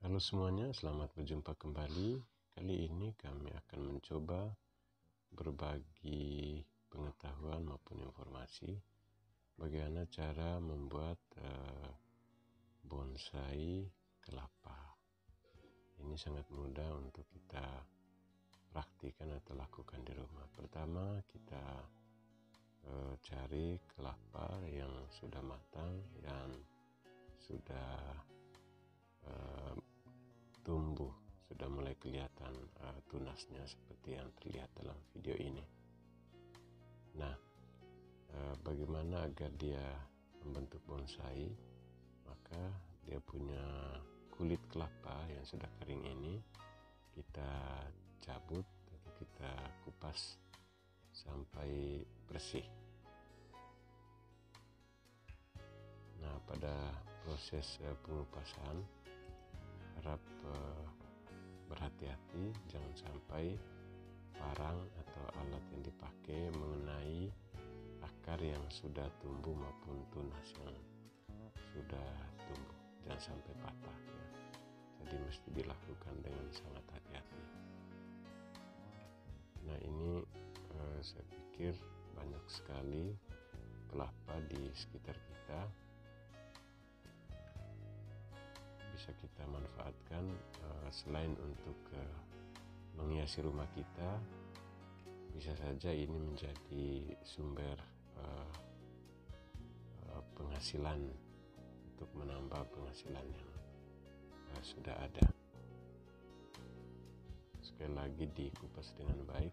Halo semuanya, selamat berjumpa kembali. Kali ini kami akan mencoba berbagi pengetahuan maupun informasi bagaimana cara membuat bonsai kelapa. Ini sangat mudah untuk kita praktikkan atau lakukan di rumah. Pertama, kita cari kelapa yang sudah matang, yang sudah tumbuh, sudah mulai kelihatan tunasnya seperti yang terlihat dalam video ini. Nah, bagaimana agar dia membentuk bonsai? Maka dia punya kulit kelapa yang sudah kering ini kita cabut atau kita kupas sampai bersih. Nah, pada proses pengupasan harap berhati-hati, jangan sampai parang atau alat yang dipakai mengenai akar yang sudah tumbuh maupun tunas yang sudah tumbuh, jangan sampai patah ya. Jadi mesti dilakukan dengan sangat hati-hati. Nah, ini saya pikir banyak sekali kelapa di sekitar kita, bisa kita manfaatkan selain untuk menghiasi rumah kita, bisa saja ini menjadi sumber penghasilan untuk menambah penghasilan yang sudah ada. Sekali lagi dikupas dengan baik,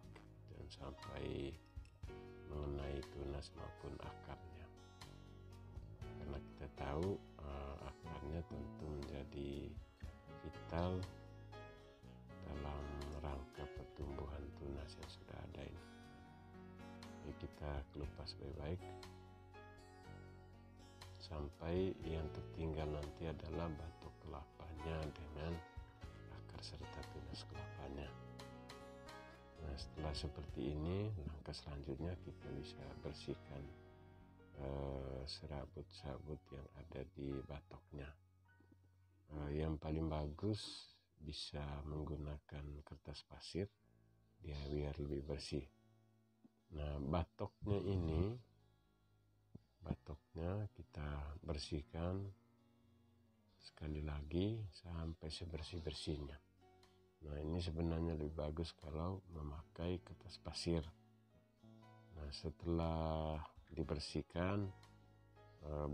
jangan sampai mengenai tunas maupun akarnya, karena kita tahu akarnya tentu menjadi vital dalam rangka pertumbuhan tunas yang sudah ada ini. Jadi kita kelupas baik-baik sampai yang tertinggal nanti adalah batok kelapanya dengan akar serta tunas kelapanya. Nah, setelah seperti ini, langkah selanjutnya kita bisa bersihkan serabut-serabut yang ada di batoknya. Yang paling bagus bisa menggunakan kertas pasir, dia biar lebih bersih. Nah, batoknya kita bersihkan sekali lagi sampai sebersih-bersihnya. Nah, ini sebenarnya lebih bagus kalau memakai kertas pasir. Nah, setelah dibersihkan,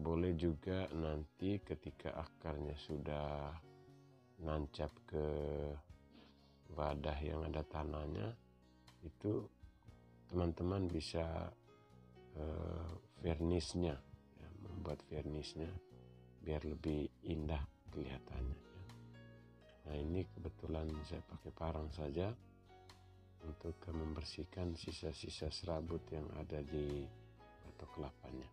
boleh juga nanti ketika akarnya sudah nancap ke wadah yang ada tanahnya, itu teman-teman bisa vernisnya ya, membuat vernisnya biar lebih indah kelihatannya ya. Nah, ini kebetulan saya pakai parang saja untuk membersihkan sisa-sisa serabut yang ada di batok kelapanya.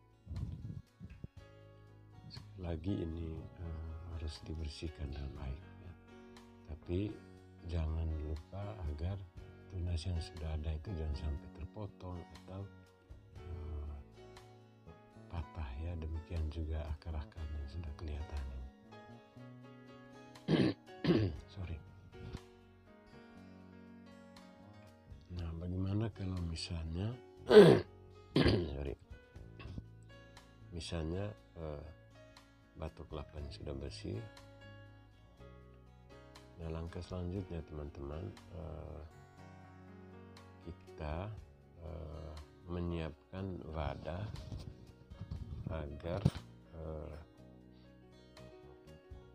Sekali lagi ini harus dibersihkan dengan baik ya. Tapi jangan lupa agar tunas yang sudah ada itu jangan sampai terpotong atau patah ya. Demikian juga akar-akar yang sudah kelihatan ini. Sorry. Nah, bagaimana kalau misalnya misalnya batok kelapanya sudah bersih. Nah, langkah selanjutnya teman-teman, kita menyiapkan wadah agar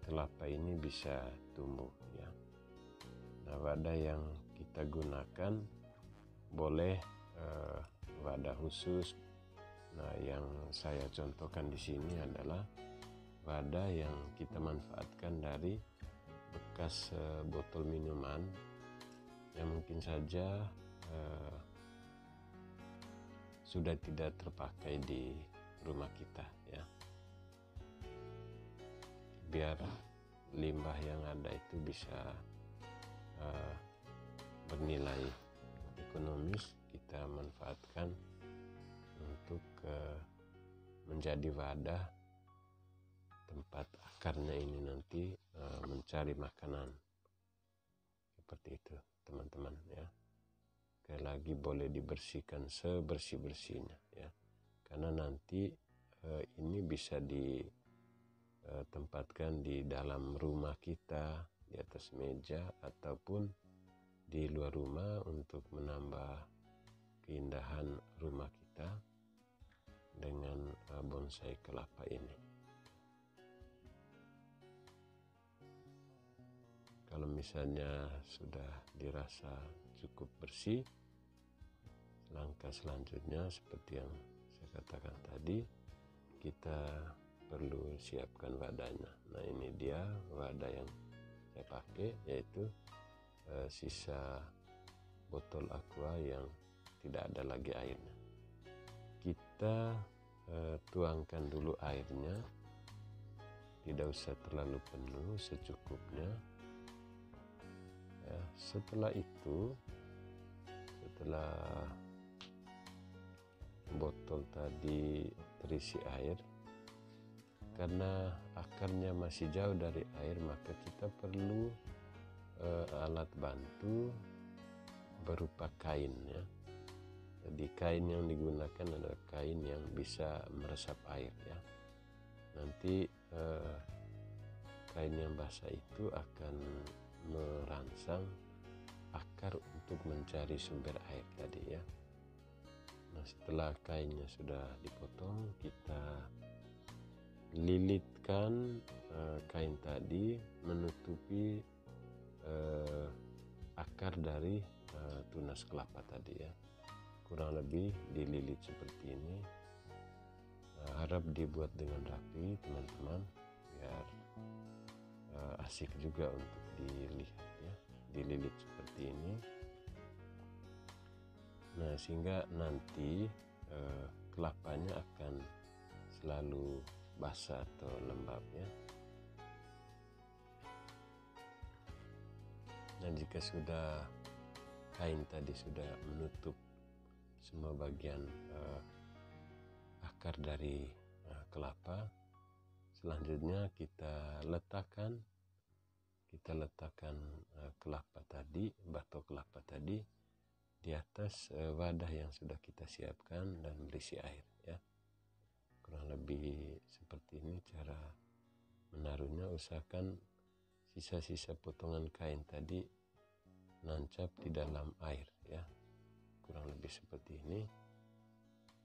kelapa ini bisa tumbuh ya. Nah, wadah yang kita gunakan boleh wadah khusus. Nah, yang saya contohkan di sini adalah wadah yang kita manfaatkan dari bekas botol minuman yang mungkin saja sudah tidak terpakai di rumah kita ya. Biar limbah yang ada itu bisa bernilai ekonomis, kita manfaatkan untuk menjadi wadah tempat akarnya ini nanti mencari makanan. Seperti itu teman-teman ya. Sekali lagi boleh dibersihkan sebersih-bersihnya ya, karena nanti ini bisa ditempatkan di dalam rumah kita, di atas meja ataupun di luar rumah untuk menambah keindahan rumah kita dengan bonsai kelapa ini. Kalau misalnya sudah dirasa cukup bersih, langkah selanjutnya seperti yang saya katakan tadi, kita perlu siapkan wadahnya. Nah, ini dia wadah yang saya pakai, yaitu sisa botol aqua yang tidak ada lagi airnya. Kita tuangkan dulu airnya, tidak usah terlalu penuh, secukupnya ya. Setelah itu, setelah botol tadi terisi air, karena akarnya masih jauh dari air, maka kita perlu alat bantu berupa kain ya. Jadi kain yang digunakan adalah kain yang bisa meresap air ya. Nanti kain yang basah itu akan merangsang akar untuk mencari sumber air tadi ya. Nah, setelah kainnya sudah dipotong, kita lilitkan kain tadi menutupi akar dari tunas kelapa tadi ya. Kurang lebih dililit seperti ini. Harap dibuat dengan rapi teman-teman, biar asik juga untuk dilihat ya. Dililit seperti ini. Nah, sehingga nanti kelapanya akan selalu basah atau lembab ya. Nah, jika sudah kain tadi sudah menutup semua bagian akar dari kelapa, selanjutnya kita letakkan kelapa tadi, batok kelapa tadi di atas wadah yang sudah kita siapkan dan berisi air ya. Kurang lebih seperti ini cara menaruhnya. Usahakan sisa-sisa potongan kain tadi nancap di dalam air ya. Kurang lebih seperti ini.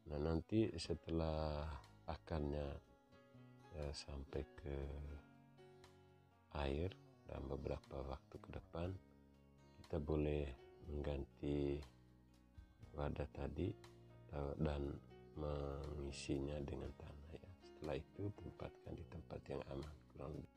Nah, nanti setelah akarnya sampai ke air dan beberapa waktu ke depan, kita boleh mengganti wadah tadi dan mengisinya dengan tanah ya. Setelah itu tempatkan di tempat yang aman. Kurang lebih